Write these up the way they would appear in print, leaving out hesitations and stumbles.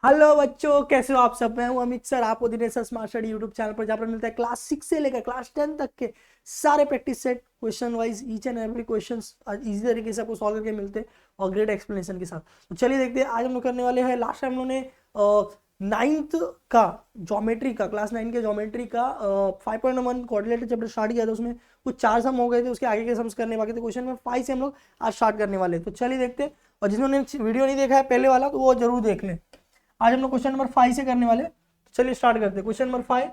Hello बच्चों, कैसे हो आप सब। मैं हूं अमित सर, आपको Dinesh sir smart study YouTube channel पर जहाँ पर मिलता है क्लास 6 से लेकर क्लास 10 तक के सारे practice set question wise each and every question easy तरीके से आपको सॉल्व करके मिलते हैं और ग्रेट एक्सप्लेनेशन के साथ। तो चलिए देखते हैं, आज हम लोग करने वाले हैं। लास्ट टाइम हम लोगों ने नाइन्थ का ज्योमेट्री का क्लास 9 के ज्योमेट्री का 5.1 कोऑर्डिनेटर चैप्टर स्टार्ट किया था। उसमें कुछ 4 सम हो गए थे, उसके आगे के सम्स करने बाकी थे। क्वेश्चन में 5 से हम लोग आज स्टार्ट करने वाले हैं। तो चलिए देखते हैं, और जिन्होंने वीडियो नहीं देखा है पहले वाला तो वो जरूर देख लें। आज हम लोग क्वेश्चन नंबर 5 से करने वाले। तो चलिए स्टार्ट करते हैं। Question number 5।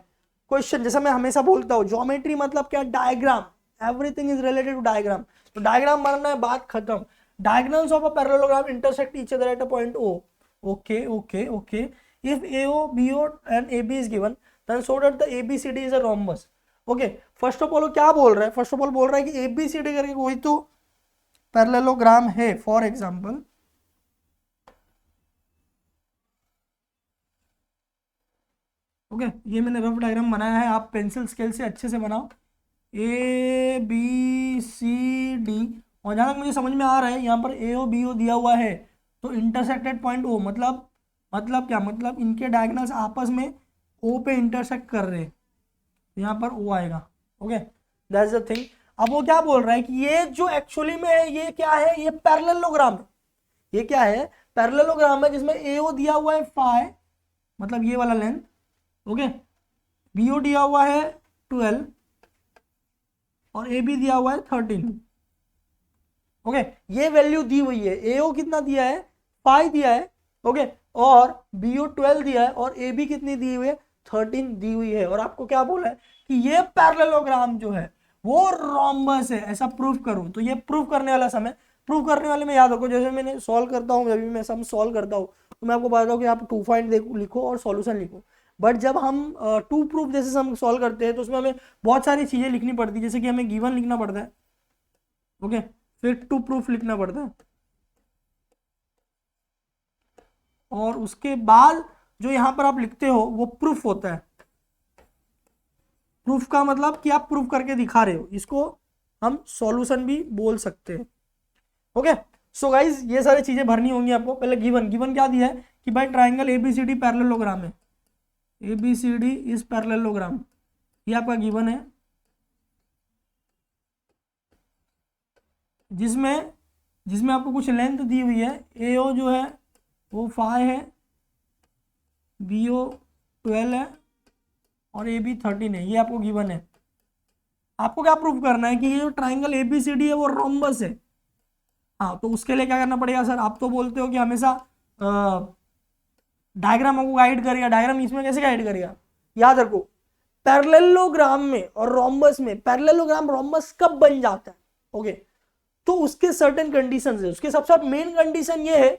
क्वेश्चन जैसा मैं हमेशा बोलता हूँ, ज्योमेट्री मतलब क्या? Diagram. Everything is related to diagram. तो डायग्राम बनना है, बात खत्म। Diagonals of a parallelogram intersect each other at a point O. Okay okay okay. If AO BO and AB is given then show that the ABCD is a rhombus. Okay, first of all क्या बोल रहा है? First of all बोल रहा है कि ABCD करके कोई तो पैरेललोग्राम है। फॉर एग्जांपल ओके, ये मैंने रफ डायग्राम बनाया है, आप पेंसिल स्केल से अच्छे से बनाओ। ABCD, और जहाँ तक मुझे समझ में आ रहा है यहाँ पर AO BO दिया हुआ है, तो इंटरसेक्टेड पॉइंट O मतलब क्या? मतलब इनके डायगोनल्स आपस में O पे इंटरसेक्ट कर रहे हैं, यहाँ पर O आएगा। Okay, that's the thing. अब वो क्या बोल रहा है कि ये जो एक्चुअली में है ये क्या है? ये पैरेललोग्राम है। ये क्या है? पैरेललोग्राम है जिसमें AO दिया हुआ है फाई, मतलब ये वाला लेंथ। ओके, BO दिया हुआ है 12 और AB दिया हुआ है 13। ओके, ये वैल्यू दी हुई है। AO कितना दिया है? 5 दिया है। ओके, और BO 12 दिया है, और AB कितनी दी हुई है? 13 दी हुई है। और आपको क्या बोला है कि ये पैरेललोग्राम जो है वो रोम्बस है। ऐसा प्रूफ करूं तो ये प्रूफ करने वाला समय, प्रूफ करने वाले में याद रखो, जैसे मैंने सॉल्व करता हूँ, जब भी मैं सम सॉल्व करता हूँ तो मैं आपको बताता हूँ कि आप टू फाइंड लिखो और सॉल्यूशन लिखो। बट जब हम टू प्रूफ जैसे सम सॉल्व करते हैं तो उसमें हमें बहुत सारी चीजें लिखनी पड़ती है, जैसे कि हमें गिवन लिखना पड़ता है। ओके, फिर टू प्रूफ लिखना पड़ता है, और उसके बाद जो यहां पर आप लिखते हो वो प्रूफ होता है। प्रूफ का मतलब कि आप प्रूफ करके दिखा रहे हो, इसको हम सॉल्यूशन भी बोल सकते हैं। ओके, सो गाइज ये सारी चीजें भरनी होंगी आपको। पहले गिवन, गिवन क्या दिया है कि भाई ट्राइंगल ABCD पैरेललोग्राम है। ABCD इज पैरेललोग्राम, ये आपका गिवन है, जिसमें जिसमें आपको कुछ लेंथ दी हुई है। AO जो है वो 5 है, BO 12 है, और AB 13 है। ये आपको गिवन है। आपको क्या प्रूफ करना है कि ये जो ट्राइंगल ABCD है वो रोम्बस है। हाँ, तो उसके लिए क्या करना पड़ेगा सर? आप तो बोलते हो कि हमेशा डायग्राम आपको गाइड करेगा। डायग्राम इसमें कैसे गाइड करेगा? याद रखो, पैरेललोग्राम में और रोम्बस में, पैरेललोग्राम रोम्बस कब बन जाता है? ओके, तो उसके सर्टेन कंडीशंस है। उसके सबसे मेन कंडीशन ये है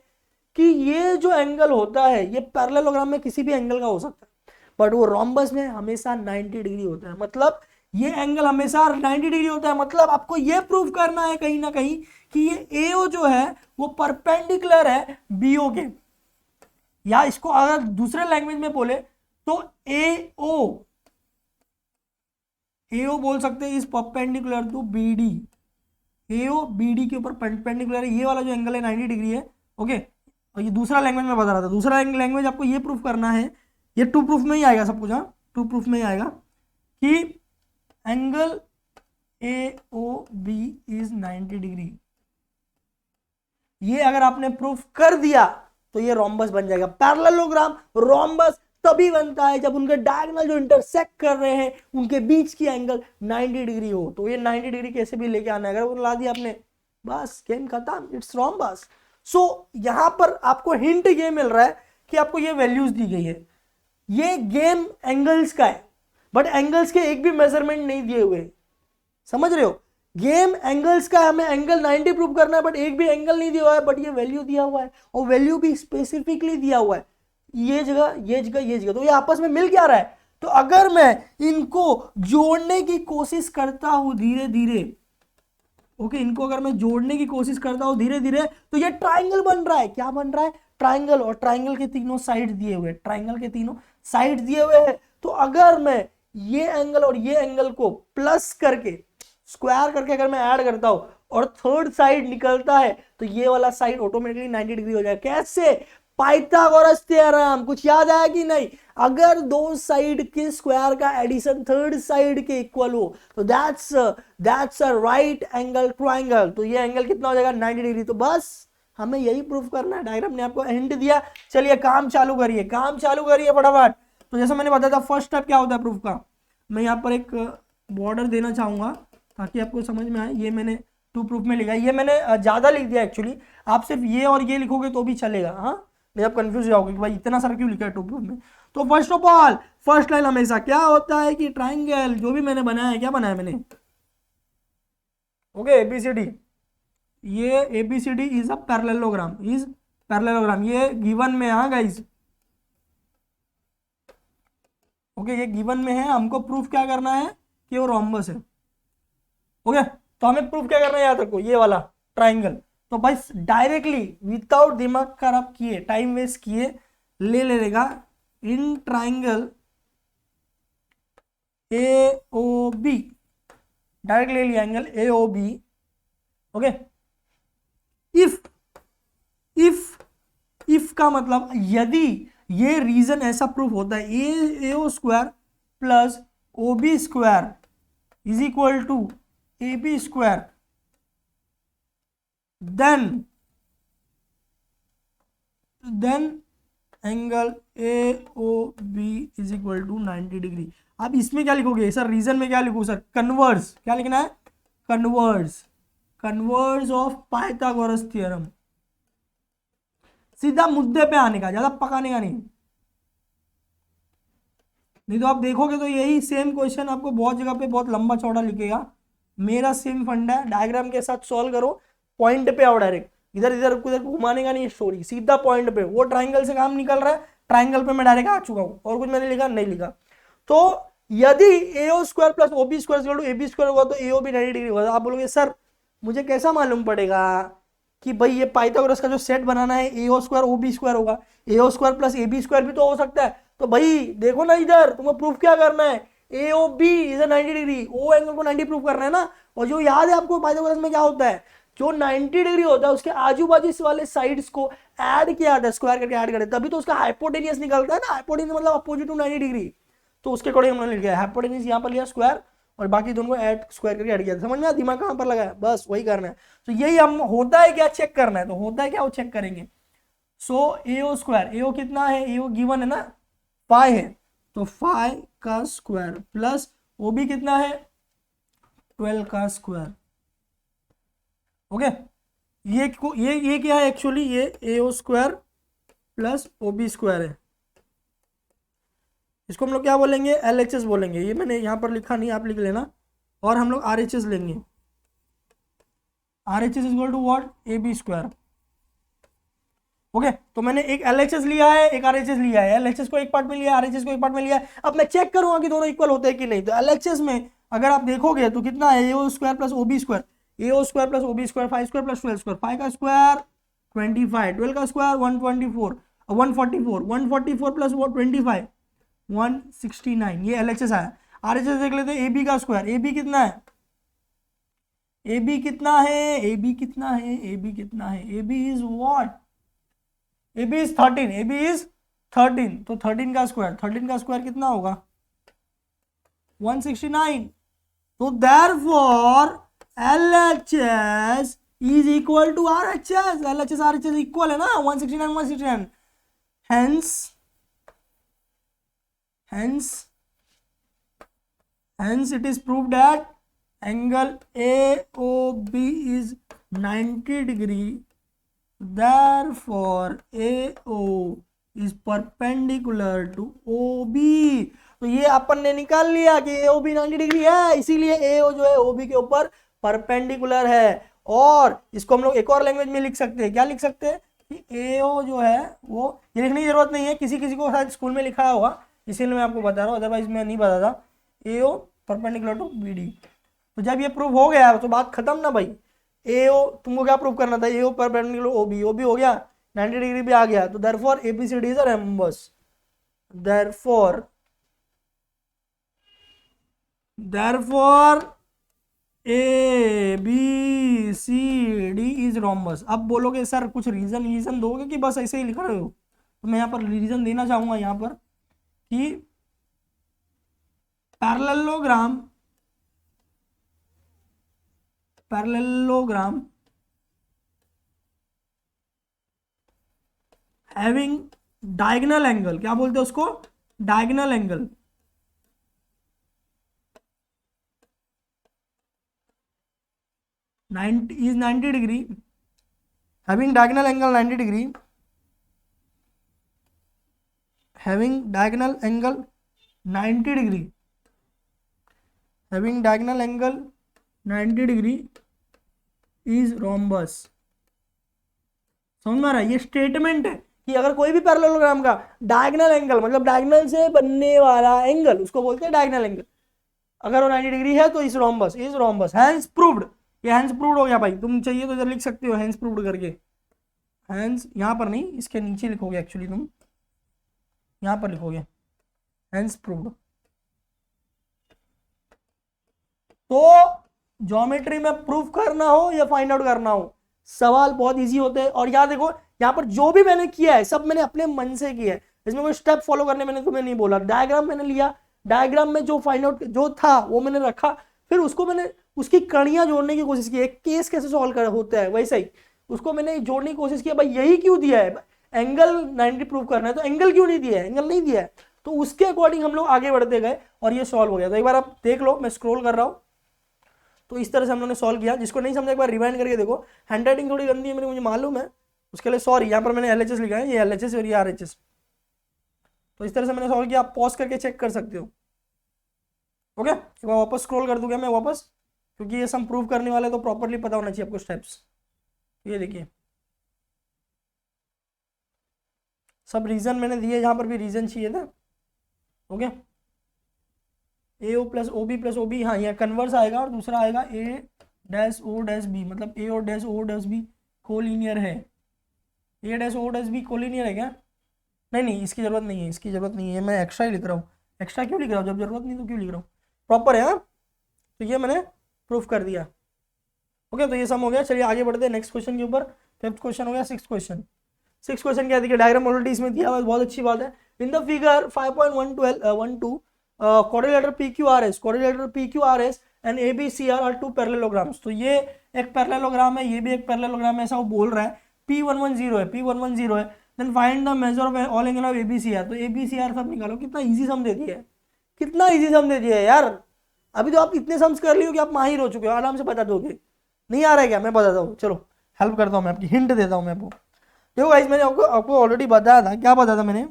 कि ये जो एंगल होता है ये पैरेललोग्राम में किसी भी एंगल का हो सकता है, बट वो रोम्बस में हमेशा 90 डिग्री होता है। मतलब ये एंगल हमेशा 90 डिग्री होता है। मतलब आपको ये प्रूव करना है कहीं ना कहीं कि ये AO जो है वो परपेंडिकुलर है BO के, या इसको अगर दूसरे लैंग्वेज में बोले तो AO बोल सकते हैं is perpendicular to BD। AO BD के ऊपर परपेंडिकुलर है। ये वाला जो एंगल है 90 डिग्री है। ओके, और ये दूसरा लैंग्वेज में बता रहा था। दूसरा लैंग्वेज आपको ये प्रूफ करना है, ये टू प्रूफ में ही आएगा सब कुछ। हाँ, टू प्रूफ में ही आएगा कि एंगल AOB इज 90 डिग्री। ये अगर आपने प्रूफ कर दिया तो ये रोम्बस बन जाएगा। पैरेललोग्राम रोम्बस तभी बनता है जब उनके डायगोनल जो इंटरसेक्ट कर रहे हैं उनके बीच की एंगल 90 डिग्री हो। तो ये 90 डिग्री कैसे भी लेके आना है, अगर वो ला दिया आपने, बस गेम खत्म, इट्स रोम्बस। सो यहां पर आपको हिंट ये मिल रहा है कि आपको ये वैल्यूज दी गई है। ये गेम एंगल्स का है, बट एंगल्स के एक भी मेजरमेंट नहीं दिए हुए। समझ रहे हो? गेम एंगल्स का, हमें एंगल 90 प्रूव करना है, बट एक भी एंगल नहीं दिया हुआ है, बट ये वैल्यू दिया हुआ है, और वैल्यू भी स्पेसिफिकली दिया हुआ है। ये जगह, ये जगह, ये जगह, तो ये आपस में मिल क्या रहा है? तो अगर मैं इनको जोड़ने की कोशिश करता हूं धीरे धीरे, ओके, इनको अगर मैं जोड़ने की कोशिश करता हूं धीरे धीरे, तो ये ट्राइंगल बन रहा है। क्या बन रहा है? ट्राइंगल। और ट्राइंगल के तीनों साइड दिए हुए, ट्राइंगल के तीनों साइड दिए हुए हैं। तो अगर मैं ये एंगल और ये एंगल को प्लस करके, स्क्वायर करके अगर मैं ऐड करता हूं और थर्ड साइड निकलता है, तो ये वाला साइड ऑटोमेटिकली 90 डिग्री हो जाएगा। कैसे? पाइथागोरस थ्योरम, कुछ याद आया कि नहीं? अगर दो साइड के स्क्वायर का एडिशन थर्ड साइड के इक्वल हो तो that's a right angle triangle. तो ये एंगल कितना हो जाएगा? 90 डिग्री। तो बस हमें यही प्रूफ करना है। डायग्राम ने आपको हिंट दिया, चलिए काम चालू करिए, काम चालू करिए फटाफट। तो जैसे मैंने बताया था फर्स्ट स्टेप क्या होता है प्रूफ का, मैं यहाँ पर एक बॉर्डर देना चाहूंगा ताकि आपको समझ में आए। ये मैंने टू प्रूफ में लिखा है, ये मैंने ज़्यादा लिख दिया एक्चुअली, आप सिर्फ ये और ये लिखोगे तो भी चलेगा, हाँ नहीं आप कंफ्यूज जाओगे कि भाई इतना सारा क्यों लिखा है टू प्रूफ में। तो first of all first line हमेशा क्या होता है कि ट्राइंगल जो भी मैंने बनाया है, क्या बनाया मैंने, ओके एबीसीडी, ये एबीसीडी इज अ पैरेललोग्राम, ये गिवन में, हाँ गाइस ओके ये गिवन में है, हमको प्रूफ क्या करना है कि वो रोम्बस है। ओके तो हमें प्रूफ क्या करना है, याद रखो ये वाला ट्राइंगल। तो बस डायरेक्टली विदाउट दिमाग खराब किए, टाइम वेस्ट किए, ले लेगा in triangle A O B, direct ले लिया angle A O B. Okay if का मतलब यदि ये रीजन ऐसा प्रूफ होता है, A O square plus O B square is equal to A B square, then angle A O B is equal to 90 degree. अब इसमें क्या लिखोगे सर, रीजन में क्या लिखो सर, कन्वर्स, क्या लिखना है, कन्वर्स ऑफ पाइथागोरस थ्योरम। सीधा मुद्दे पे आने का, ज्यादा पकाने का नहीं तो आप देखोगे तो यही सेम क्वेश्चन आपको बहुत जगह पे बहुत लंबा चौड़ा लिखेगा। मेरा सेम फंडा है, डायग्राम के साथ सॉल्व करो, पॉइंट पे आओ डायरेक्ट, इधर इधर उधर घुमाने का नहीं स्टोरी, सीधा पॉइंट पे। वो ट्राइंगल से काम निकल रहा है, ट्राइंगल पे मैं डायरेक्ट आ चुका हूं, और कुछ मैंने लिखा नहीं लिखा। तो यदि A O square plus O B square A B square होगा तो ए ओ बी 90 डिग्री होगा। आप बोलोगे सर मुझे कैसा मालूम पड़ेगा कि भाई ये पाइथागोरस का जो सेट बनाना है A O square O B square होगा, A O square plus A B square भी तो हो सकता है। तो भाई देखो ना इधर, तुमको प्रूफ क्या करना है, A O B is 90 degree, O angle को 90 प्रूफ करना है ना। और जो याद है आपको पाइथागोरस में क्या होता है, जो 90 डिग्री होता है उसके आजू बाजू वाले साइड्स को ऐड किया जाता है, स्क्वायर करके ऐड करते तभी तो उसका हाइपोटेनियस निकलता है ना। हाइपोटेनियस मतलब अपोजिट टू 90 डिग्री। तो उसके अकॉर्डिंग हमने लिखा है हाइपोटेनियस, यहाँ पर लिया स्क्वायर और बाकी दोनों को ऐड स्क्वायर करके ऐड किया। समझ में, दिमाग कहाँ पर लगा है, बस वही करना है। तो यही हम होता है क्या चेक करना है, तो होता है क्या वो चेक करेंगे। सो ए ओ स्क्वायर, ए ओ कितना है, ए ओ गिवन है ना 5 है, तो 5 का स्क्वायर प्लस ओ बी कितना है 12 का स्क्वायर। ओके ये क्या है एक्चुअली, ये A O square plus O B square है, इसको हम लोग क्या बोलेंगे, एल एच एस बोलेंगे। ये मैंने यहाँ पर लिखा नहीं, आप लिख लेना। और हम लोग आर एच एस लेंगे, R H S equal to what, A B square. Okay तो मैंने एक एल एच एस लिया है, एक आर एच एस लिया है, एल एच एस को एक पार्ट में लिया है, आर एच एस को एक पार्ट में लिया है। अब मैं चेक करूंगा कि दोनों इक्वल होते हैं कि नहीं। तो एल एच एस में अगर आप देखोगे तो कितना है, A O square plus O B square, A O square plus O B square 5 square plus 12 square, 5 का स्क्वायर 25, 12 का स्क्वायर 124, 144 प्लस 25 169, ये एल एच एस आया। आर एच एस देख लेते हैं, ए बी का स्क्वायर, ए बी कितना है, ए बी कितना है, ए बी कितना है, ए बी कितना है, A B is what, A B is 13, A B is 13, तो 13 का स्क्वायर कितना होगा 169। तो therefore LHS is equal to RHS, LHS RHS equal है ना 169 169, hence it is proved that angle AOB is 90 degree, therefore AO is perpendicular to OB। तो ये अपन ने निकाल लिया कि AOB 90 डिग्री है, इसीलिए AO जो है OB के ऊपर परपेंडिकुलर है। और इसको हम लोग एक और लैंग्वेज में लिख सकते हैं, क्या लिख सकते हैं कि AO जो है वो, ये लिखने की जरूरत नहीं है, किसी किसी को शायद स्कूल में लिखा होगा, इसीलिए मैं आपको बता रहा हूँ, अदरवाइज मैं नहीं बताता। AO perpendicular to BD। तो जब ये प्रूफ हो गया तो बात खत्म ना भाई। AO तुमको क्या प्रूफ करना था, AO परपेंडिकुलर OB, OB हो गया 90 डिग्री भी आ गया, तो therefore ABCD is a rhombus, therefore ABCD is rhombus। अब बोलोगे सर कुछ रीजन दोगे कि बस ऐसे ही लिख रहे हो, तो मैं यहाँ पर रीजन देना चाहूंगा यहाँ पर कि पैरेललोग्राम हैविंग डायगोनल एंगल, क्या बोलते हैं उसको, diagonal angle, is 90 degree, having diagonal angle 90 degree, having diagonal angle 90 degree, having diagonal angle 90 degree is rhombus। समझ में आ रहा है? ये स्टेटमेंट है कि अगर कोई भी पैरेललोग्राम का डायगोनल एंगल मतलब डायगोनल से बनने वाला एंगल उसको बोलते हैं डायगोनल एंगल, अगर वो 90 डिग्री है तो इज रोम्बस, हैंस प्रूव्ड। ये हैंस प्रूव्ड हो गया भाई, तुम चाहिए तो इधर लिख सकते हो हैंस प्रूव्ड करके, हैंस यहाँ पर नहीं, इसके नीचे लिखोगे, एक्चुअली तुम यहाँ पर लिखोगे हैंस प्रूव्ड। तो ज्योमेट्री में प्रूफ करना हो या फाइंड आउट करना हो, सवाल बहुत इजी होते हैं। और यहाँ देखो, यहाँ पर जो भी मैंने किया है सब मैंने अपने मन से किया है, इसमें कोई स्टेप फॉलो करने मैंने तुम्हें नहीं बोला। डायग्राम मैंने लिया, डायग्राम में जो फाइंड आउट जो था वो मैंने रखा, फिर उसको मैंने उसकी कड़ियां जोड़ने की कोशिश की। एक केस कैसे सॉल्व कर होता है वैसे ही उसको मैंने जोड़ने की कोशिश की। भाई यही क्यों दिया है, एंगल 90 प्रूव करना है तो एंगल क्यों नहीं दिया है, एंगल नहीं दिया है, तो उसके अकॉर्डिंग हम लोग आगे बढ़ते गए और ये सॉल्व हो गया। तो एक बार आप देख लो, मैं स्क्रॉल कर रहा हूँ, तो इस तरह से हम लोगों ने सॉल्व किया। जिसको नहीं समझा एक बार रिवाइंड करके देखो, हैंडराइटिंग थोड़ी गंदी है मेरी, मुझे मालूम है, उसके लिए सॉरी। यहाँ पर मैंने LHS लिखा है, ये LHS और ये RHS। तो इस तरह से मैंने सॉल्व किया, आप पॉज करके चेक कर सकते हो। ओके, एक बार वापस स्क्रॉल कर दूंगा मैं वापस, क्योंकि ये सम प्रूव करने वाले तो प्रॉपरली पता होना चाहिए आपको स्टेप्स। ये देखिए सब रीजन मैंने दिए, यहाँ पर भी रीजन चाहिए था। Okay, AO plus OB plus OB, हाँ ये कन्वर्स आएगा, और दूसरा आएगा A-O-B, मतलब A और O-B कोलिनियर है। A-O-B कोलिनियर है क्या? नहीं, इसकी जरूरत नहीं है, इसकी जरूरत नहीं है, मैं एक्स्ट्रा ही लिख रहा हूँ। एक्स्ट्रा क्यों लिख रहा हूँ, जब जरूरत नहीं तो क्यों लिख रहा हूँ, प्रॉपर है। हाँ, तो ये मैंने प्रूफ कर दिया। ओके, तो ये सम हो गया। चलिए आगे बढ़ते हैं नेक्स्ट क्वेश्चन के ऊपर। 5th क्वेश्चन हो गया। 6th क्वेश्चन क्या है, देखिए डायग्राम ऑलरेडी इसमें दिया हुआ है, बहुत अच्छी बात है। In the figure 5.12 quadrilateral PQRS and ABCR are two parallelograms। तो ये एक पैरेललोग्राम है, ये भी एक पैरेललोग्राम है, ऐसा वो बोल रहा है। P110 है, then find the measure of all angle of ABCR। तो ABCR सब निकालो। कितना इजी सम दे दिया है, कितना इजी सम दे दिया है यार। अभी तो आप इतने सम्स कर लियो कि आप माहिर हो चुके हो, आराम से बता दोगे। नहीं आ रहा है क्या, मैं बताता हूँ, चलो हेल्प करता हूँ, मैं आपकी हिंट देता हूँ मैं आपको। देखो गाइस, मैंने आपको ऑलरेडी बताया था। क्या बताया था मैंने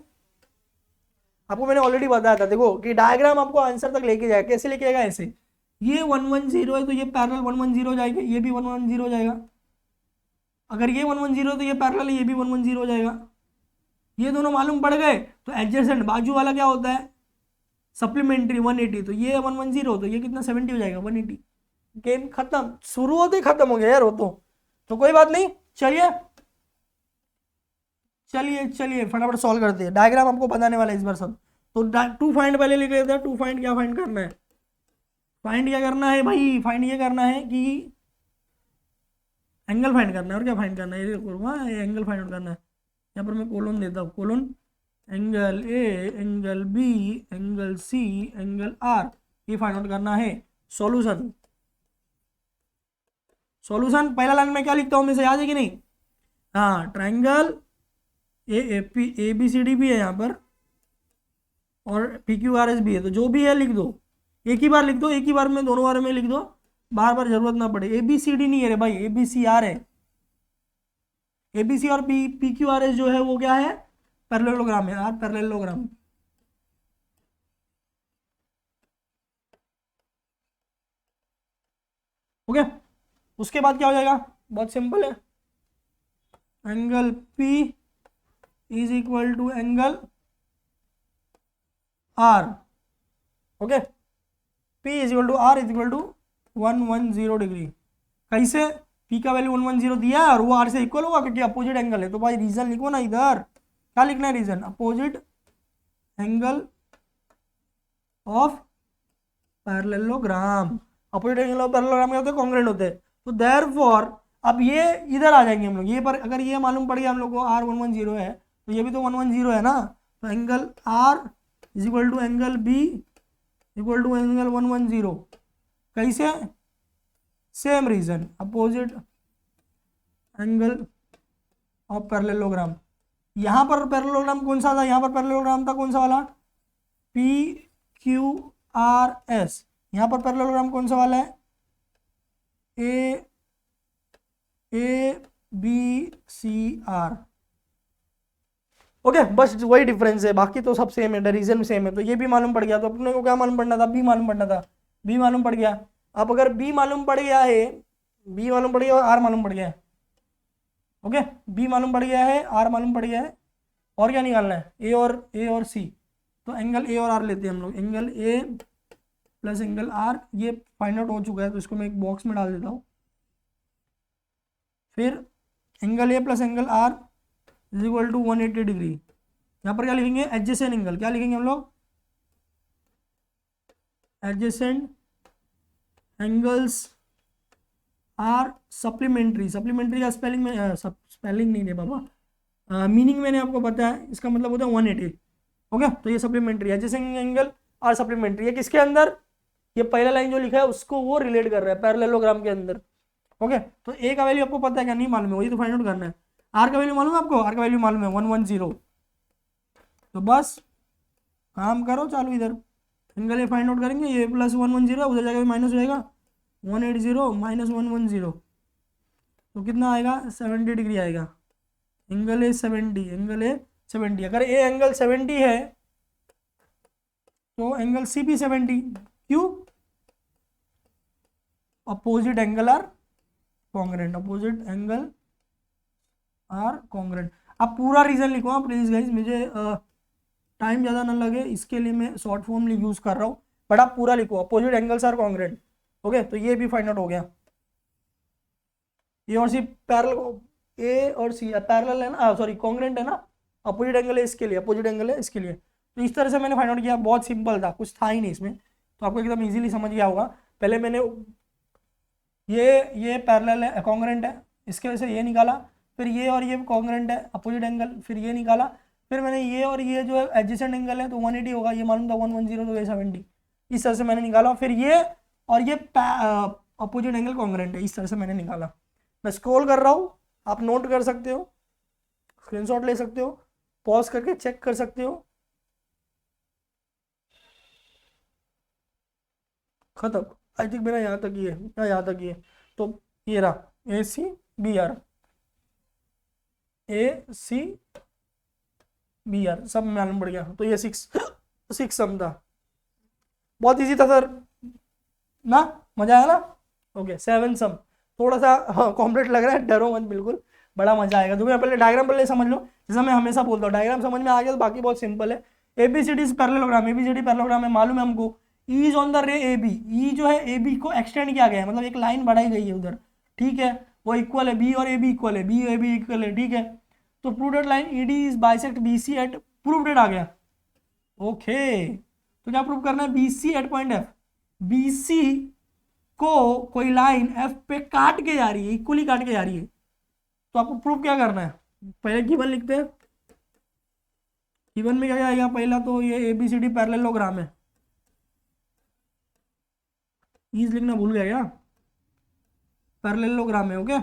ऑलरेडी बताया था, देखो कि डायग्राम आपको आंसर तक लेके जाएगा। कैसे लेके आएगा, ऐसे, ये 110 है तो ये पैरेलल 110 जाएगा, ये भी 110 हो जाएगा। अगर ये 110 तो ये पैरेलल, ये भी 110 हो जाएगा। ये दोनों मालूम पड़ गए तो एडजेसेंट बाजू वाला क्या होता है, सप्लीमेंट्री 180। तो ये 110 तो ये कितना 70 हो जाएगा, 180। गेम खत्म, शुरू होते ही खत्म हो गया यार वो तो कोई बात नहीं। चलिए फटाफट सॉल्व करते हैं। डायग्राम आपको बताने वाला है इस बार सब। तो टू फाइंड पहले लिख लेते हैं। टू फाइंड क्या फाइंड करना है, फाइंड क्या करना है भाई, फाइंड ये करना है कि एंगल फाइंड करना है। और क्या फाइंड करना है, ये एंगल फाइंड आउट करना है। यहाँ पर मैं कोलोन देता हूँ, colon angle A, angle B, angle C, angle R, ये फाइंड आउट करना है। सॉल्यूशन पहला लाइन में क्या लिखता हूँ, मैं से याद है कि नहीं? हाँ, ट्राइंगल ABCD भी है यहाँ पर, और PQRS भी है। तो जो भी है लिख दो, एक ही बार लिख दो, एक ही बार में दोनों बार में लिख दो, बार बार जरूरत ना पड़े। ABCD नहीं है रे भाई, ABCR है। ABC और PQRS जो है वो क्या है, पैरेललोग्राम है यार, पैरेललोग्राम। ओके, उसके बाद क्या हो जाएगा, बहुत सिंपल है। Angle P is equal to angle R। Okay, P is equal to R is equal to 110 degree. कैसे, P का वैल्यू 110 दिया है और वो R से इक्वल होगा क्योंकि अपोजिट एंगल है। तो भाई रीजन लिखो ना इधर, क्या लिखना है reason, opposite angle of parallelogram. Opposite angle of parallelogram क्या होते हैं, कॉन्ग्रुएंट होते हैं। तो देयरफॉर अब ये इधर आ जाएंगे हम लोग, ये पर अगर ये मालूम पड़ गया हम लोग को R 110 है, तो ये भी तो 110 है ना, तो angle R is equal to angle B equal to angle 110। कैसे? Same reason, opposite angle of parallelogram. यहाँ पर पैरेललोग्राम कौन सा था? यहाँ पर पैरेललोग्राम था कौन सा वाला? P Q R S. यहाँ पर पैरेललोग्राम कौन सा वाला है? A B C R. Okay, बस वही डिफरेंस है, बाकी तो सब सेम है, रीजन सेम है। तो ये भी मालूम पड़ गया। तो अपने को क्या मालूम पड़ना था? बी मालूम पड़ना था। बी मालूम पड़ गया। अब अगर बी मालूम पड़ गया है, बी मालूम पड़ गया और आर मालूम पड़ गया है, ओके, बी मालूम पड़ गया है, आर मालूम पड़ गया है, और क्या निकालना है? ए और सी। तो एंगल ए और आर लेते हैं हम लोग। Angle A plus angle R, ये फाइंड आउट हो चुका है, तो इसको मैं एक बॉक्स में डाल देता हूँ। फिर angle A plus angle R is equal to 180 degree. यहाँ पर क्या लिखेंगे? Adjacent angle. क्या लिखेंगे हम लोग? Adjacent angles are supplementary. Supplementary का स्पेलिंग में स्पेलिंग नहीं दे बाबा, मीनिंग मैंने आपको बताया, इसका मतलब होता है 180। ओके, तो ये supplementary adjacent angle are supplementary है किसके अंदर? ये पहला लाइन जो लिखा है उसको वो रिलेट कर रहा है पैरेललोग्राम के अंदर। ओके, तो ए का वैल्यू आपको पता है क्या? नहीं मालूम है, वही तो फाइंड आउट करना है। आर का वैल्यू मालूम है आपको? आर का वैल्यू मालूम है 110। तो बस काम करो चालू। इधर एंगल ए फाइंड आउट करेंगे, ये प्लस 110, उधर जाकर माइनस हो जाएगा, 180 माइनस 110, तो कितना आएगा? 70 डिग्री आएगा। Angle A 70, angle A 70। अगर ए एंगल 70 है तो एंगल सी भी 70। क्यों? Opposite angle are congruent, opposite angle are congruent. आप पूरा रीजन लिखो आप प्लीज गाइज, मुझे टाइम ज़्यादा ना लगे इसके लिए मैं शॉर्ट फॉर्म यूज़ कर रहा हूँ, बट आप पूरा लिखो, opposite angles are congruent. Okay, तो ये भी फाइंड आउट हो गया। ए और सी पैरेलल, ए और सी पैरेलल है ना, सॉरी कॉन्ग्रेंट है ना, अपोजिट एंगल है इसके लिए, अपोजिट एंगल है इसके लिए। तो इस तरह से मैंने फाइंड आउट किया, बहुत सिंपल था, कुछ था ही नहीं इसमें, तो आपको एकदम इजीली समझ गया होगा। पहले मैंने ये पैरेलल है, कॉन्ग्रेंट है, इसके वजह से ये निकाला, फिर ये और ये कॉन्ग्रेंट है, अपोजिट एंगल, फिर ये निकाला, फिर मैंने ये और ये जो है एडजेसेंट एंगल है तो 180 होगा, ये मालूम था 110 तो ये 70, इस तरह से मैंने निकाला। फिर ये और ये अपोजिट एंगल कॉन्ग्रेंट है, इस तरह से मैंने निकाला। मैं स्क्रॉल कर रहा हूँ, आप नोट कर सकते हो, स्क्रीनशॉट ले सकते हो, पॉज करके चेक कर सकते हो। खत्म। आई थिंक मेरा यहाँ तक ही है या यहाँ तक ही है। तो ये रहा A C B R, A C B R सब मालूम पड़ गया। तो ये 6 सम था, बहुत इजी था सर ना, मजा आया ना? ओके, 7 सम थोड़ा सा कॉम्प्लेक्स लग रहा है, डरो मत बिल्कुल, बड़ा मजा आएगा। तुम्हें पहले डायग्राम पहले समझ लो, जैसा मैं हमेशा बोलता हूँ, डायग्राम समझ में आ गया तो बाकी बहुत सिंपल है। एबीसीडी पैरेललोग्राम, एबीसीडी पैरेललोग्राम है, मालूम है हमको, ई is on the ray A B, ई जो है ए बी को एक्सटेंड किया गया है, मतलब एक लाइन बढ़ाई गई है उधर, ठीक है, वो इक्वल है, बी और ए बी इक्वल है, बी ए बी इक्वल है, ठीक है। तो prove that line E D is bisect B C at, prove that आ गया। ओके, तो क्या प्रूव करना है? B C at point F, B C को कोई लाइन एफ पे काट के जा रही है, इक्वली काट के जा रही है, तो आपको प्रूफ क्या करना है? पहले गिवन लिखते हैं। गिवन में क्या आएगा? पहला तो ये एबीसीडी पैरेललोग्राम है, ईज लिखना भूल गया क्या? पैरेललोग्राम है, ओके।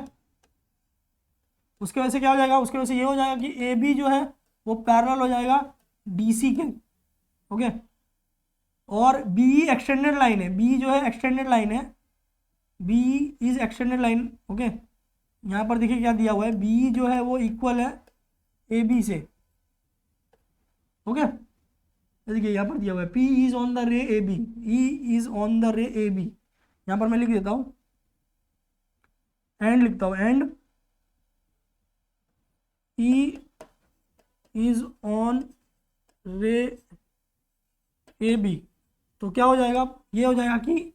उसके वजह से क्या हो जाएगा? उसके वजह से ये हो जाएगा कि ए बी जो है वो पैरेलल हो जाएगा डीसी के, ओके। और बी एक्सटेंडेड लाइन है, बी जो है एक्सटेंडेड लाइन है, B is extended line, okay. यहाँ पर देखिए क्या दिया हुआ है, बी जो है वो इक्वल है ए बी से, ओके। देखिए यहाँ पर दिया हुआ है P is on the ray A B, E is on the ray A B, यहाँ पर मैं लिख देता हूँ, एंड लिखता हूँ, एंड ई इज ऑन रे ए बी। तो क्या हो जाएगा? ये हो जाएगा कि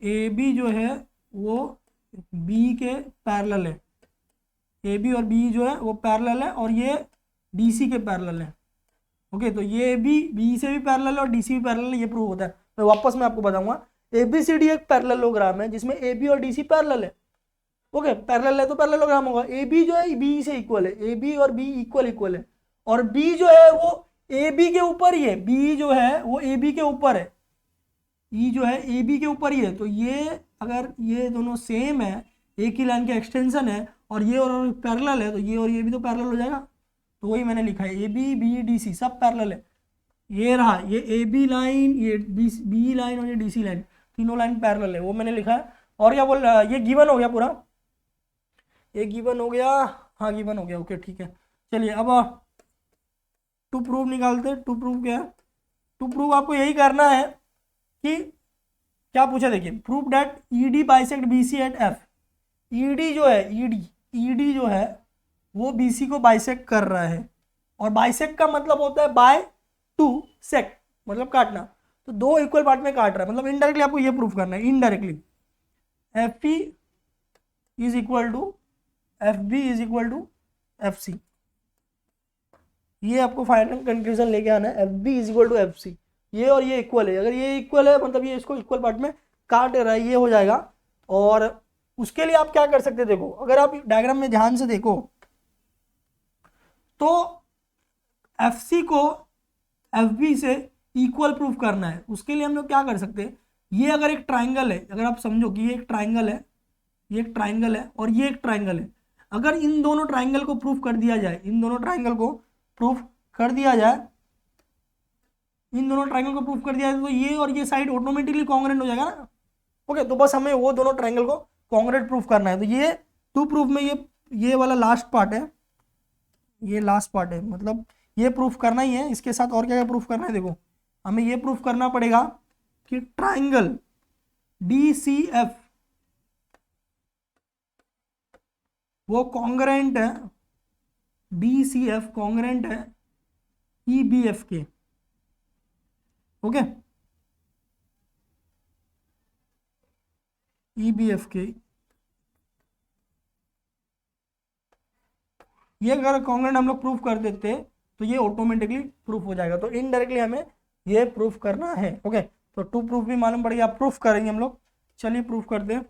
ए बी जो है वो बी के पैरेलल है, ए बी और बी जो है वो पैरेलल है, और ये डी सी के पैरेलल है, ओके। तो ये बी बी से भी पैरेलल है और डी सी भी पैरेलल है, ये प्रूव होता है। मैं वापस मैं आपको बताऊंगा, ए बी सी डी एक पैरेललोग्राम है जिसमें ए बी और डी सी पैरेलल है, ओके पैरेलल है तो पैरेललोग्राम होगा। ए बी जो है बी से इक्वल है, ए बी और बी इक्वल इक्वल है, और बी जो है वो ए बी के ऊपर ही है, बी जो है वो ए बी के ऊपर है, ई जो है ए बी के ऊपर ही है। तो ये अगर ये दोनों सेम है, एक ही लाइन के एक्सटेंशन है, और ये और पैरेलल है, तो ये और ये भी तो पैरेलल हो जाएगा। तो वही मैंने लिखा है, A B B D C सब पैरेलल है। ये रहा, ये ए बी लाइन, ये बी लाइन और ये डी सी लाइन, तीनों लाइन पैरेलल है, वो मैंने लिखा है। और क्या बोल रहा है, ये गिवन हो गया पूरा, ये गिवन हो गया, हाँ गिवन हो गया, ओके ठीक है। चलिए अब टू प्रूव निकालते। टू प्रूव क्या है, टू प्रूव आपको यही करना है कि क्या पूछा देखिए, prove that ED bisect BC at F. ED जो है, ईडी जो है वो बीसी को बाइसेक्ट कर रहा है, और बाइसेक्ट का मतलब होता है बाय टू सेक्ट, मतलब काटना। तो दो इक्वल पार्ट में काट रहा है, मतलब इनडायरेक्टली आपको ये प्रूव करना है, indirectly F P is equal to F B is equal to F C. ये आपको फाइनल कंक्लूजन लेके आना है, F B is equal to F C. ये और ये इक्वल है, अगर ये इक्वल है मतलब ये इसको इक्वल पार्ट में काट रहा है, ये हो जाएगा। और उसके लिए आप क्या कर सकते हैं, देखो अगर आप डायग्राम में ध्यान से देखो तो एफ सी को एफ बी से इक्वल प्रूफ करना है। उसके लिए हम लोग क्या कर सकते हैं, ये अगर एक ट्राइंगल है, अगर आप समझो कि ये एक ट्राइंगल है, ये एक ट्राइंगल है और ये एक ट्राइंगल है, अगर इन दोनों ट्राइंगल को प्रूफ कर दिया जाए, इन दोनों ट्राइंगल को प्रूफ कर दिया जाए, इन दोनों ट्राइंगल को प्रूफ कर दिया जाए, तो ये और ये साइड ऑटोमेटिकली कॉन्ग्रेंट हो जाएगा ना। ओके तो बस हमें वो दोनों ट्राइंगल को कॉन्ग्रेंट प्रूफ करना है। तो ये टू प्रूफ में ये वाला लास्ट पार्ट है, ये लास्ट पार्ट है, मतलब ये प्रूफ करना ही है। इसके साथ और क्या क्या प्रूफ करना है, देखो हमें ये प्रूफ करना पड़ेगा कि ट्राइंगल डी सी एफ वो कॉन्ग्रेंट है, डी सी एफ कॉन्ग्रेंट है ई बी एफ के। ओके ई बी एफ के ये अगर कॉन्ग्रेंट हम लोग प्रूफ कर देते तो ये ऑटोमेटिकली प्रूफ हो जाएगा। तो इनडायरेक्टली हमें ये प्रूफ करना है। ओके तो टू प्रूफ भी मालूम पड़ेगा, प्रूफ करेंगे हम लोग। चलिए प्रूफ करते हैं।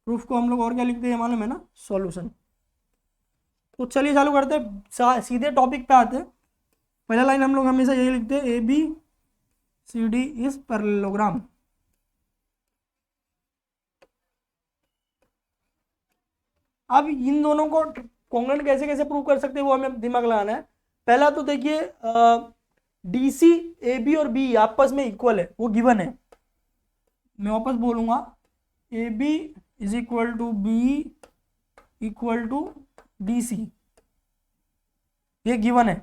प्रूफ को हम लोग और क्या लिखते हैं मालूम है ना, सॉल्यूशन। तो चलिए चालू करते हैं, सीधे टॉपिक पे आते हैं। पहला लाइन हम लोग हमेशा यही लिखते हैं, A B C D is parallelogram. अब इन दोनों को कॉन्ग्रेंट कैसे कैसे प्रूव कर सकते हैं वो हमें दिमाग लगाना है। पहला तो देखिए डी सी ए बी और बी आपस में इक्वल है, वो गिवन है। मैं वापस बोलूंगा, A B is equal to B equal to D C, ये गिवन है।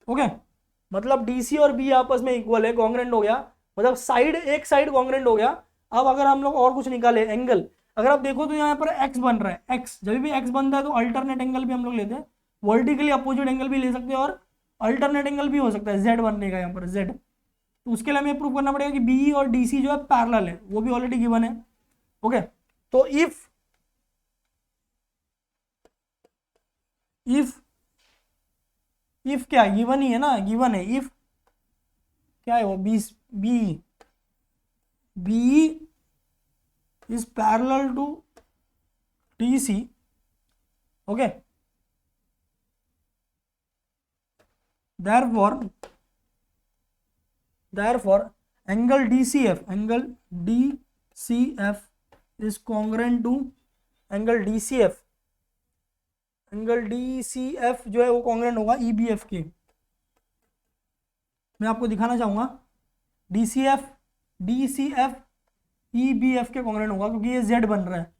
ओके मतलब डी सी और बी आपस में इक्वल है, कॉन्ग्रेंट हो गया, मतलब साइड एक साइड कॉन्ग्रेंट हो गया। अब अगर हम लोग और कुछ निकाले एंगल, अगर आप देखो तो यहाँ पर एक्स बन रहा है, एक्स जब भी एक्स बनता है तो अल्टरनेट एंगल भी हम लोग लेते हैं, वर्टिकली अपोजिट एंगल भी ले सकते हैं और अल्टरनेट एंगल भी हो सकता है, जेड बनने का यहाँ पर जेड। तो उसके लिए हमें प्रूव करना पड़ेगा कि बी और डी सी जो है पैरेलल है, वो भी ऑलरेडी गिवन है। ओके तो इफ क्या गिवन ही है ना, गिवन है, इफ क्या है वो, B B B is parallel to D C. Okay therefore angle DCF is congruent to angle DCF जो है वो कॉन्ग्रेंट होगा EBF के। मैं आपको दिखाना चाहूंगा DCF EBF के कॉन्ग्रेंट होगा, क्योंकि ये Z बन रहा है।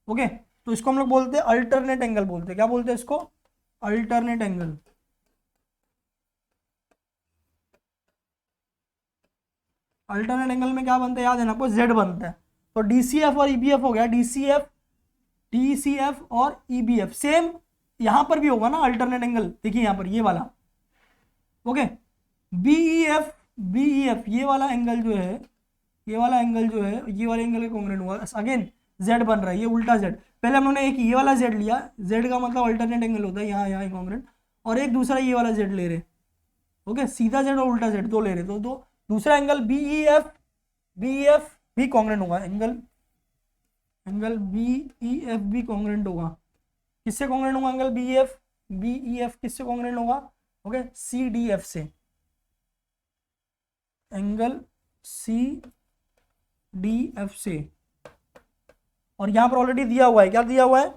ओके तो इसको हम लोग बोलते हैं अल्टरनेट एंगल, बोलते हैं क्या बोलते हैं इसको, अल्टरनेट एंगल। अल्टरनेट एंगल में क्या बनता है याद है ना आपको, Z बनता है। तो DCF और EBF हो गया, DCF और EBF सेम यहां पर भी होगा ना अल्टरनेट एंगल, देखिए यहां पर ये वाला। ओके BEF ये वाला एंगल जो है, ये वाला एंगल जो है, ये वाले एंगल के कॉन्ग्रेंट हुआ। अगेन Z बन रहा है, ये उल्टा Z। पहले हम लोगों ने एक ये वाला Z लिया, Z का मतलब अल्टरनेट एंगल होता है, यहाँ कॉन्ग्रेंट, और एक दूसरा ये वाला Z ले रहे। ओके सीधा Z और उल्टा Z दो ले रहे, तो दूसरा एंगल BEF भी कॉन्ग्रेंट होगा, एंगल बी ई एफ भी कॉन्ग्रेंट होगा। किससे कॉन्ग्रेंट होगा एंगल बी ई एफ किससे कॉन्ग्रेंट होगा? ओके, सी डी एफ से, एंगल सी डी एफ से। और यहां पर ऑलरेडी दिया हुआ है, क्या दिया हुआ है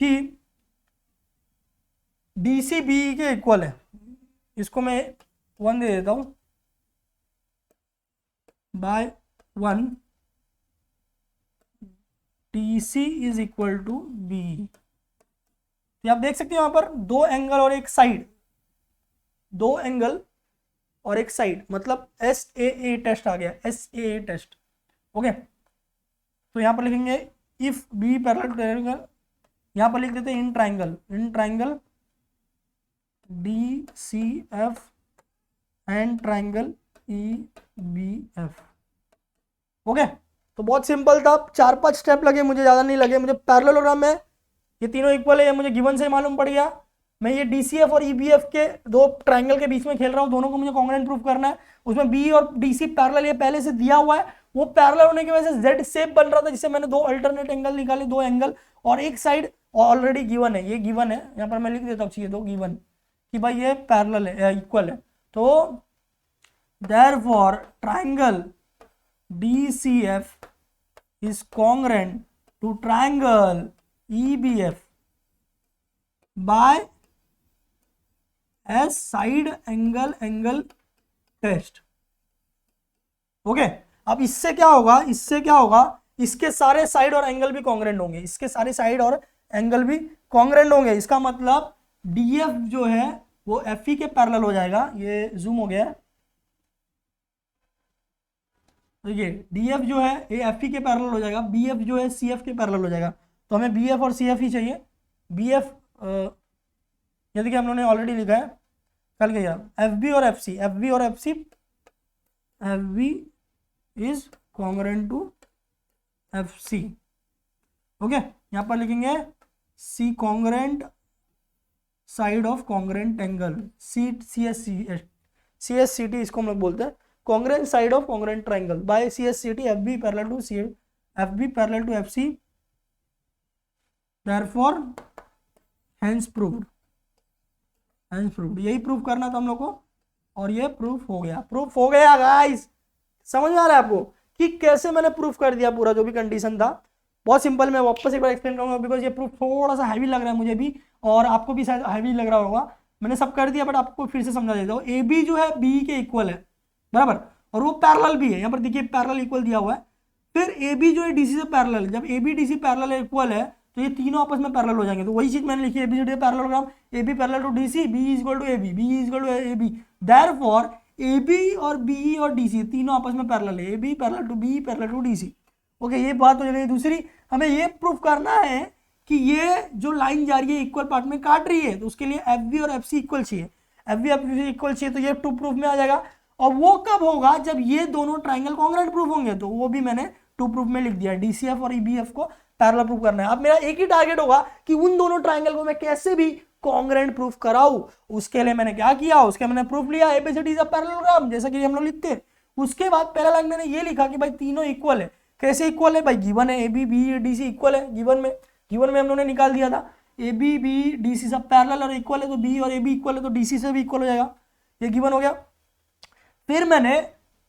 कि डी सी बी के इक्वल है। इसको मैं 1 दे देता हूं, by 1 D C is equal to B. आप देख सकते हैं यहां पर दो एंगल और एक साइड, दो एंगल और एक साइड, मतलब एस ए टेस्ट आ गया, एस ए टेस्ट। ओके, तो यहां पर लिखेंगे if B parallel to triangle, यहां पर लिख देते हैं in triangle D C F and triangle E B F. Okay, तो बहुत सिंपल था, 4-5 स्टेप लगे मुझे, ज़्यादा नहीं लगे। मुझे पैरेललोग्राम में ये तीनों इक्वल है, ये मुझे गिवन से मालूम पड़ गया। मैं ये DCF और EBF के दो ट्रायंगल के बीच में खेल रहा हूँ, दोनों को मुझे कॉन्ग्रुएंट प्रूफ करना है। उसमें B और DC पैरेलल ये पहले से दिया हुआ है, वो पैरेलल होने की वजह से Z शेप बन रहा था, जिससे मैंने दो अल्टरनेट एंगल निकाले, दो एंगल और एक साइड ऑलरेडी गिवन है, ये गिवन है। यहाँ पर मैं लिख देता हूँ चाहिए दो गिवन कि भाई ये पैरेलल है, इक्वल है। तो therefore triangle DCF is congruent to triangle EBF by as side angle test। Okay, अब इससे क्या होगा, इसके सारे साइड और एंगल भी कॉन्ग्रुएंट होंगे, इसके सारे साइड और एंगल भी कॉन्ग्रुएंट होंगे। इसका मतलब DF जो है वो FE के पैरेलल हो जाएगा। ये जूम हो गया है, तो ये DF जो है ये FE के पैरेलल हो जाएगा, BF जो है CF के पैरेलल हो जाएगा। तो हमें BF और CF ही चाहिए। BF ये देखिए हम लोगों ने ऑलरेडी लिखा है, कल गया FB और FC FB is congruent to FC। Okay, यहाँ पर लिखेंगे C congruent side of congruent angle, CSCT इसको हम लोग बोलते हैं, congruent side of congruent triangle by CSCT FB parallel to FC, therefore hence proved। यही प्रूफ करना था हम लोग को, और ये प्रूफ हो गया गाइस। समझ में आ रहा है आपको कि कैसे मैंने प्रूफ कर दिया पूरा जो भी कंडीशन था? बहुत सिंपल, मैं वापस एक बार एक्सप्लेन करूंगा, बिकॉज ये प्रूफ थोड़ा सा हैवी लग रहा है मुझे भी, और आपको भी शायद हैवी लग रहा होगा। मैंने सब कर दिया, बट आपको फिर से समझा देता हूँ। AB जो है B के इक्वल है, बराबर, और वो पैरेलल भी है। यहाँ पर देखिए पैरेलल इक्वल दिया हुआ है। फिर AB जो है DC से पैरेलल, जब AB DC पैरेलल इक्वल है तो ये तीनों आपस में पैरेलल हो जाएंगे। तो वही चीज मैंने लिखी है, ABCD parallelogram, AB parallel to DC, B equal to AB, B equal to AB। Therefore AB और BE और DC तीनों आपस में पैरेलल है, AB parallel to BE parallel to DC। Okay, ये बात हो गई। दूसरी, हमें ये प्रूफ करना है कि ये जो लाइन जा रही है इक्वल पार्ट में काट रही है, तो उसके लिए FB और FC इक्वल चाहिए, FB FC इक्वल चाहिए, तो ये टू प्रूफ में आ जाएगा। और वो कब होगा? जब ये दोनों ट्रायंगल कॉन्ग्रुएंट प्रूफ होंगे, तो वो भी मैंने टू प्रूफ में लिख दिया, DCF और EBF को पैरेलल प्रूफ करना है। अब मेरा एक ही टारगेट होगा कि उन दोनों ट्रायंगल को मैं कैसे भी कॉन्ग्रुएंट प्रूफ कराऊं। उसके लिए मैंने क्या किया, उसके मैंने प्रूफ लिया ABCD इज अ पैरेललोग्राम, जैसा कि हम लोग लिखते हैं। उसके बाद पहला लाइन मैंने ये लिखा कि भाई तीनों इक्वल है। कैसे इक्वल है भाई? गिवन है AB BE DC इक्वल है, गिवन में हम लोगों ने निकाल दिया था। AB BE DC सब पैरेलल और इक्वल है, तो B और AB इक्वल है, तो DC से भी इक्वल हो जाएगा, ये गिवन हो गया। फिर मैंने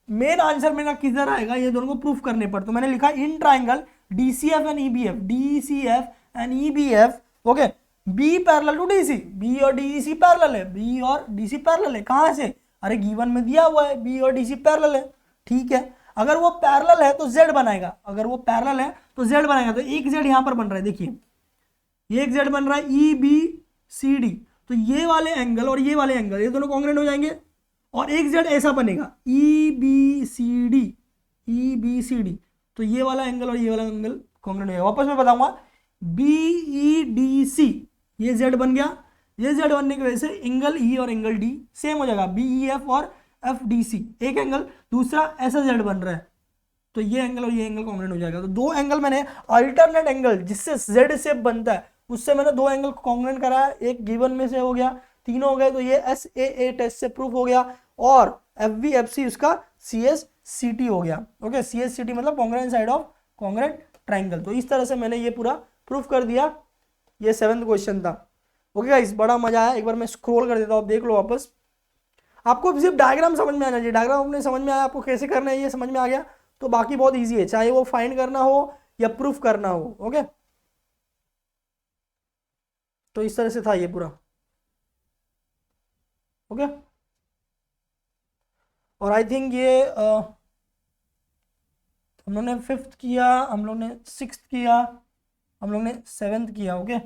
मेन आंसर मेरा किधर आएगा, ये दोनों को प्रूफ करने पर, तो मैंने लिखा in triangle DCF and EBF, okay, B parallel to DC, B और DC पैरेलल है, B और DC पैरेलल है। कहां से? अरे गिवन में दिया हुआ है, B और DC पैरेलल है, ठीक है। अगर वो पैरेलल है तो Z बनाएगा, तो एक Z यहां पर बन रहा है, देखिए ये एक Z बन रहा है EBCD, तो ये वाले एंगल और ये वाले एंगल ये दोनों कॉन्ग्रुएंट हो जाएंगे, और एक Z ऐसा बनेगा EBCD, तो ये वाला एंगल और ये वाला एंगल कॉन्ग्रुएंट हो जाएगा। वापस मैं बताऊंगा, BEDC ये Z बन गया, ये Z बनने की वजह से एंगल E और एंगल D सेम हो जाएगा, BEF और FDC एक एंगल, दूसरा ऐसा Z बन रहा है, तो ये एंगल और ये एंगल कॉन्ग्रुएंट हो जाएगा। तो दो एंगल मैंने अल्टरनेट एंगल जिससे Z शेप बनता है, उससे मैंने दो एंगल कॉन्ग्रुएंट कराया, एक गिवन में से हो गया, तीनों हो गए, तो ये SAA टेस्ट से प्रूफ हो गया। और FB FC उसका CT हो गया। ओके, CSCT मतलब congruent side of congruent triangle. तो इस तरह से मैंने ये पूरा प्रूफ कर दिया। ये 7th क्वेश्चन था। ओके गाइस, बड़ा मजा आया। एक बार मैं स्क्रॉल कर देता हूँ, आप देख लो वापस। आपको सिर्फ डायग्राम समझ में आना चाहिए। डायग्राम अपने समझ में आया, आपको कैसे करना है ये समझ में आ गया, तो बाकी बहुत ईजी है, चाहे वो फाइंड करना हो या प्रूफ करना हो। ओके, तो इस तरह से था ये पूरा। ओके, और आई थिंक ये हम लोग ने 5th किया, हम लोग ने 6th किया, हम लोग ने 7th किया। ओके,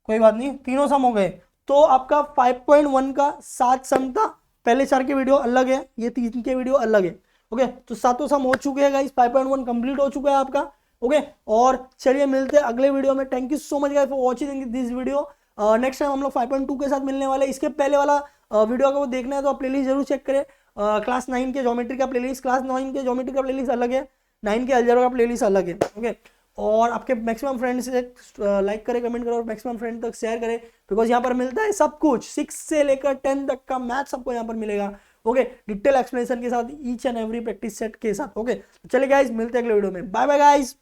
कोई बात नहीं, तीनों सम हो गए। तो आपका 5.1 का 7 सम था। पहले 4 के वीडियो अलग है, ये 3 के वीडियो अलग है। ओके, तो 7 सम हो चुके हैं गाइस, 5.1 कंप्लीट हो चुका है आपका। ओके, और चलिए मिलते हैं अगले वीडियो में। Thank you so much guys for watching this video. Next time हम लोग 5.2 के साथ मिलने वाले। इसके पहले वाला वीडियो अगर वो देखना है तो आप प्लेलिस्ट जरूर चेक करें। क्लास 9 के ज्योमेट्री का प्लेलिस्ट, क्लास 9 के ज्योमेट्री का प्लेलिस्ट अलग है, 9 के अलजेब्रा का प्लेलिस्ट अलग है। ओके, और आपके मैक्सिमम फ्रेंड्स से लाइक करें, कमेंट करें और मैक्सिमम फ्रेंड तक शेयर करें, बिकॉज यहाँ पर मिलता है सब कुछ, 6 से लेकर 10 तक का मैथ सबको यहाँ पर मिलेगा। ओके, डिटेल एक्सप्लेनेशन के साथ, each and every practice set के साथ। ओके, चलिए गाइज, मिलते हैं अगले वीडियो में। Bye bye guys.